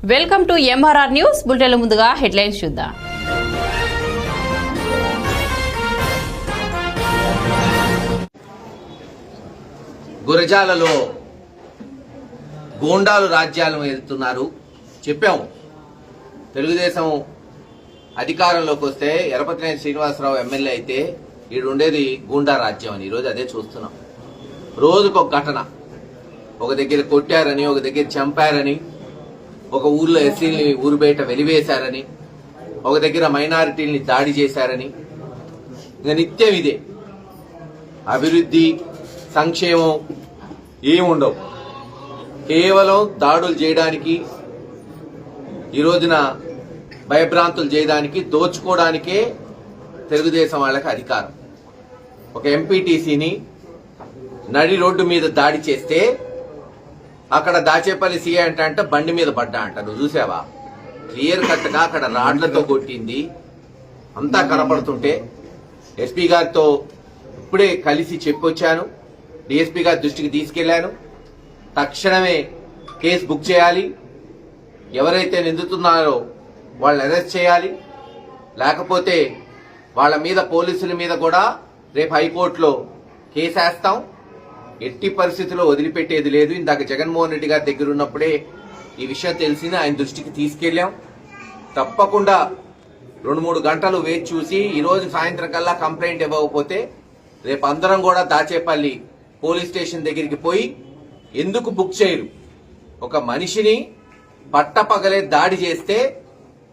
Welcome to MRR news బులెటిన్ల ముందుగా headlines చూద్దాం. గురజాలలో గోండాలు రాజ్యాలు వెళ్తున్నారు. చెప్పాము, తెలుగుదేశం అధికారంలోకి వస్తే ఎరపతినేని శ్రీనివాసరావు ఎమ్మెల్యే అయితే ఈడుండేది గూండా రాజ్యం అని. ఈరోజు అదే చూస్తున్నాం. రోజుకొక ఘటన, ఒక దగ్గర కొట్టారని, ఒక దగ్గర చంపారని, ఒక ఊర్లో ఎస్సీని ఊరు బయట వెలివేశారని, ఒక దగ్గర మైనారిటీల్ని దాడి చేశారని. ఇంకా నిత్యం ఇదే. అభివృద్ధి సంక్షేమం ఏముండవు, కేవలం దాడులు చేయడానికి, ఈ రోజున భయభ్రాంతులు చేయడానికి, దోచుకోవడానికే తెలుగుదేశం వాళ్ళకి అధికారం. ఒక ఎంపీటీసీని నడి రోడ్డు మీద దాడి చేస్తే అక్కడ దాచేపల్లి సీఐ అంటే బండి మీద పడ్డా అంట. నువ్వు చూసావా? క్లియర్ కట్ గా అక్కడ రాడ్లతో కొట్టింది అంతా కనపడుతుంటే ఎస్పీ గారితో ఇప్పుడే కలిసి చెప్పొచ్చాను. డిఎస్పీ గారి దృష్టికి తీసుకెళ్లాను. తక్షణమే కేసు బుక్ చేయాలి. ఎవరైతే నిందితున్నారో వాళ్ళని అరెస్ట్ చేయాలి. లేకపోతే వాళ్ళ మీద, పోలీసుల మీద కూడా రేపు హైకోర్టులో కేసేస్తాం. ఎట్టి పరిస్థితుల్లో వదిలిపెట్టేది లేదు. ఇందాక జగన్మోహన్ రెడ్డి గారి దగ్గర ఉన్నప్పుడే ఈ విషయం తెలిసింది, ఆయన దృష్టికి తీసుకెళ్లాం. తప్పకుండా 2-3 గంటలు వేచి చూసి ఈరోజు సాయంత్రం కల్లా కంప్లైంట్ ఇవ్వకపోతే రేపు అందరం కూడా దాచేపల్లి పోలీస్ స్టేషన్ దగ్గరికి పోయి, ఎందుకు బుక్ చేయరు? ఒక మనిషిని పట్టపగలే దాడి చేస్తే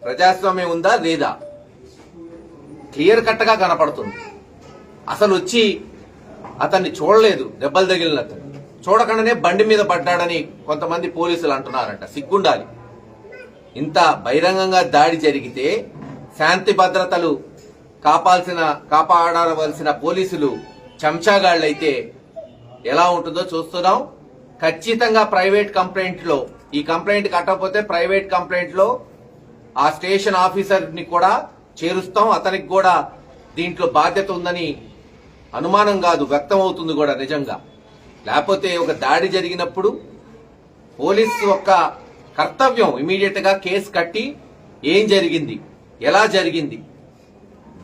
ప్రజాస్వామ్యం ఉందా లేదా? క్లియర్ కట్ గా కనపడుతుంది. అసలు వచ్చి అతన్ని చూడలేదు, దెబ్బలు తగిలిన అతను చూడకుండానే బండి మీద పడ్డాడని కొంతమంది పోలీసులు అంటున్నారంట. సిగ్గుండాలి. ఇంత బహిరంగంగా దాడి జరిగితే శాంతి భద్రతలు కాపాడవలసిన పోలీసులు చెంచాగాళ్లైతే ఎలా ఉంటుందో చూస్తున్నాం. ఖచ్చితంగా ప్రైవేట్ కంప్లైంట్ లో, ఈ కంప్లైంట్ కట్టకపోతే ప్రైవేట్ కంప్లైంట్ లో ఆ స్టేషన్ ఆఫీసర్ ని కూడా చేరుస్తాం. అతనికి కూడా దీంట్లో బాధ్యత ఉందని అనుమానం కాదు, వ్యక్తం అవుతుంది కూడా నిజంగా. లేకపోతే ఒక దాడి జరిగినప్పుడు పోలీసు యొక్క కర్తవ్యం ఇమీడియట్ గా కేసు కట్టి ఏం జరిగింది, ఎలా జరిగింది,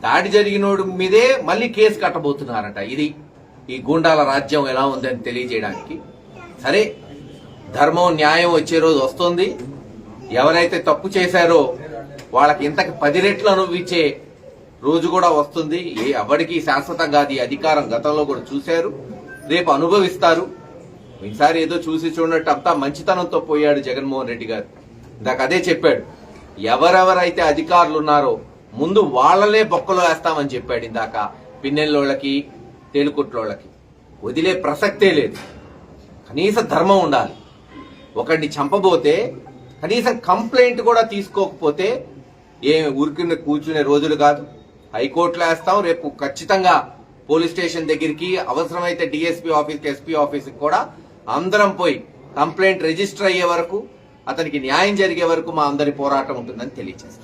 దాడి జరిగినోడు మీదే మళ్ళీ కేసు కట్టబోతున్నారట. ఇది ఈ గూండాల రాజ్యం ఎలా ఉందని తెలియజేయడానికి. సరే, ధర్మం న్యాయం వచ్చే రోజు వస్తుంది. ఎవరైతే తప్పు చేశారో వాళ్ళకి ఇంతకు 10 రెట్లు అనుభవించే రోజు కూడా వస్తుంది. ఎవరికి శాశ్వతం కాదు ఈ అధికారం. గతంలో కూడా చూశారు, రేపు అనుభవిస్తారు. ఈసారి ఏదో చూసి చూడనట్టు అంతా మంచితనంతో పోయాడు జగన్మోహన్ రెడ్డి గారు. ఇందాక అదే చెప్పాడు, ఎవరెవరైతే అధికారులు ఉన్నారో ముందు వాళ్లనే బొక్కలో వేస్తామని చెప్పాడు. ఇందాక పిన్నెల్లోళ్ళకి, తేలుకుట్లోళ్ళకి వదిలే ప్రసక్తే లేదు. కనీస ధర్మం ఉండాలి. ఒకడిని చంపబోతే కనీసం కంప్లైంట్ కూడా తీసుకోకపోతే ఊరికి కూర్చునే రోజులు కాదు. హైకోర్టులో వేస్తాం. రేపు ఖచ్చితంగా పోలీస్ స్టేషన్ దగ్గరికి, అవసరమైతే డిఎస్పీ ఆఫీస్కి, ఎస్పీ ఆఫీస్కి కూడా అందరం పోయి కంప్లైంట్ రిజిస్టర్ అయ్యే వరకు, అతనికి న్యాయం జరిగే వరకు మా అందరి పోరాటం ఉంటుందని తెలియజేస్తాం.